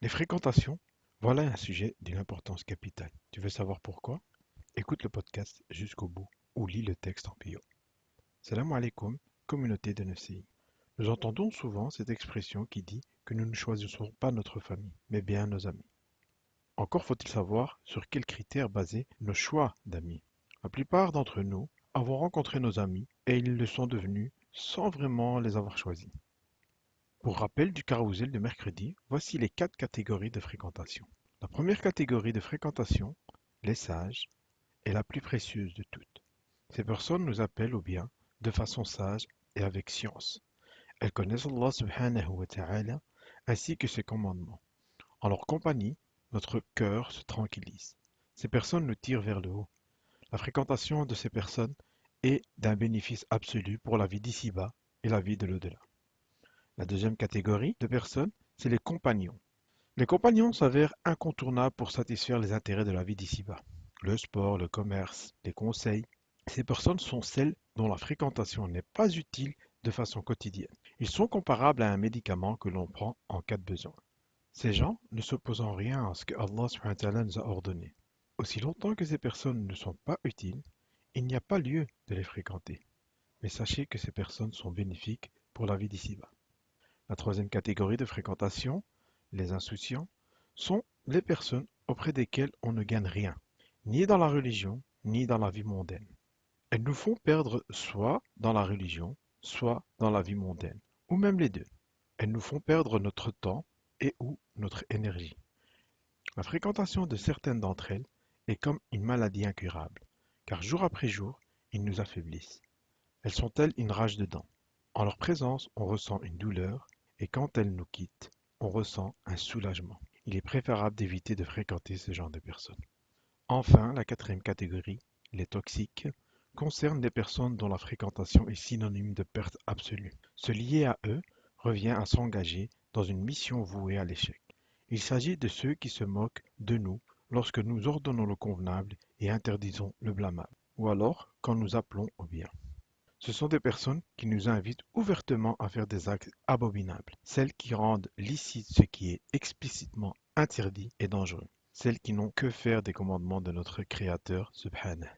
Les fréquentations, voilà un sujet d'une importance capitale. Tu veux savoir pourquoi? Écoute le podcast jusqu'au bout ou lis le texte en bio. Salam alaikum, communauté de Nussi. Nous entendons souvent cette expression qui dit que nous ne choisissons pas notre famille, mais bien nos amis. Encore faut-il savoir sur quels critères baser nos choix d'amis. La plupart d'entre nous avons rencontré nos amis et ils le sont devenus sans vraiment les avoir choisis. Pour rappel du carrousel de mercredi, voici les 4 catégories de fréquentation. La première catégorie de fréquentation, les sages, est la plus précieuse de toutes. Ces personnes nous appellent au bien de façon sage et avec science. Elles connaissent Allah subhanahu wa ta'ala ainsi que ses commandements. En leur compagnie, notre cœur se tranquillise. Ces personnes nous tirent vers le haut. La fréquentation de ces personnes est d'un bénéfice absolu pour la vie d'ici-bas et la vie de l'au-delà. La deuxième catégorie de personnes, c'est les compagnons. Les compagnons s'avèrent incontournables pour satisfaire les intérêts de la vie d'ici-bas. Le sport, le commerce, les conseils. Ces personnes sont celles dont la fréquentation n'est pas utile de façon quotidienne. Ils sont comparables à un médicament que l'on prend en cas de besoin. Ces gens ne s'opposent en rien à ce que Allah subhanahu wa ta'ala nous a ordonné. Aussi longtemps que ces personnes ne sont pas utiles, il n'y a pas lieu de les fréquenter. Mais sachez que ces personnes sont bénéfiques pour la vie d'ici-bas. La troisième catégorie de fréquentation, les insouciants, sont les personnes auprès desquelles on ne gagne rien, ni dans la religion, ni dans la vie mondaine. Elles nous font perdre soit dans la religion, soit dans la vie mondaine, ou même les deux. Elles nous font perdre notre temps et ou notre énergie. La fréquentation de certaines d'entre elles est comme une maladie incurable, car jour après jour, ils nous affaiblissent. Elles sont telles une rage de dents. En leur présence, on ressent une douleur, et quand elles nous quittent, on ressent un soulagement. Il est préférable d'éviter de fréquenter ce genre de personnes. Enfin, la quatrième catégorie, les toxiques, concerne les personnes dont la fréquentation est synonyme de perte absolue. Se lier à eux revient à s'engager dans une mission vouée à l'échec. Il s'agit de ceux qui se moquent de nous lorsque nous ordonnons le convenable et interdisons le blâmable, ou alors quand nous appelons au bien. Ce sont des personnes qui nous invitent ouvertement à faire des actes abominables, celles qui rendent licite ce qui est explicitement interdit et dangereux, celles qui n'ont que faire des commandements de notre Créateur subhanahu.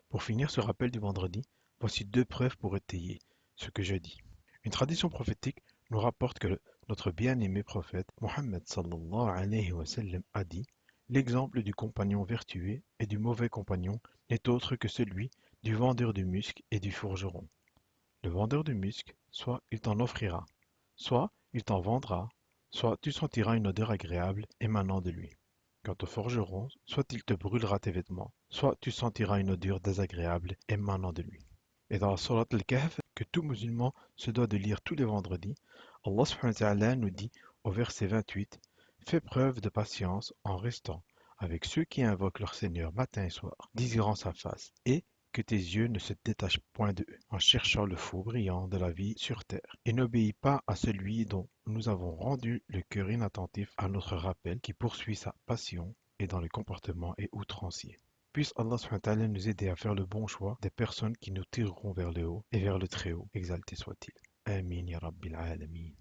Pour finir ce rappel du vendredi, voici 2 preuves pour étayer ce que je dis. Une tradition prophétique nous rapporte que notre bien-aimé prophète Mohammed sallallahu alayhi wa sallam a dit: l'exemple du compagnon vertueux et du mauvais compagnon n'est autre que celui du vendeur de musc et du forgeron. Le vendeur de musc, soit il t'en offrira, soit il t'en vendra, soit tu sentiras une odeur agréable émanant de lui. Quant au forgeron, soit il te brûlera tes vêtements, soit tu sentiras une odeur désagréable émanant de lui. Et dans la sourate Al-Kahf, que tout musulman se doit de lire tous les vendredis, Allah subhanahu wa ta'ala nous dit au verset 28: fais preuve de patience en restant avec ceux qui invoquent leur Seigneur matin et soir, désirant sa face, et que tes yeux ne se détachent point d'eux, en cherchant le faux brillant de la vie sur terre. Et n'obéis pas à celui dont nous avons rendu le cœur inattentif à notre rappel, qui poursuit sa passion et dans le comportement est outrancier. Puisse Allah subhanahu wa ta'ala nous aider à faire le bon choix des personnes qui nous tireront vers le haut et vers le très haut, exalté soit-il. Amin ya rabbil alamin.